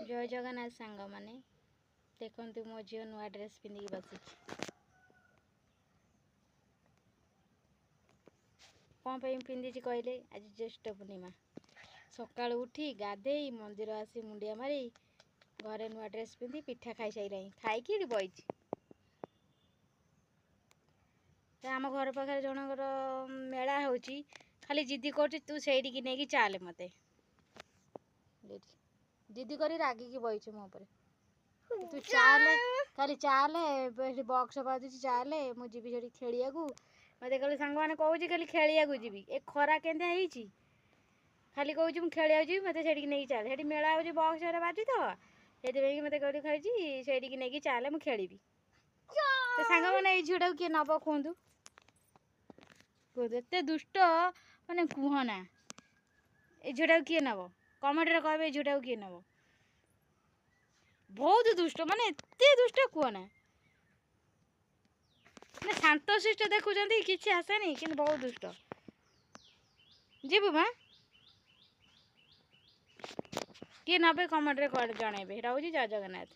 जय जगन्नाथ सांग माने देखु मो झील नुआ ड्रेस पिंधिकी बसी कौन पिंधि कहले आज ज्येष्ठ पूर्णिमा सका उठी गाधे मंदिर आसी मुंडिया मारी घरे नुआ ड्रेस पिंधि पिठा खाई सारे खाई बही आम घर पाखे जनकर मेला हो खाली जिद्दी कर तू से नहीं चाले मत जिद्दी कर रागिकी बही मो पर तू चाले खाली चाले बक्स बाजू चाले मुझे जी खेलिया मत कहले सांग मैंने कौच खाली खेलिया जी ए खरा के खाली कौच मुझे खेलिया जी मत से नहीं चाले से मेला हो बक्स बाजू तो ये मत कहली खाई से नहीं चाले मुझे खेली तो सांग मैंने झीटा किए नब कहतु एत दुष्ट माने कहना ये झीटा किए नब कमेंट कहे झीटा किए नब बहुत दुष्ट माने एत दुष्ट कहना शांत शिष्ट देखुं कि आसेनी कि बहुत दुष्ट जीवु माँ किए नबे कमेंट रे जनइबे। जय जगन्नाथ।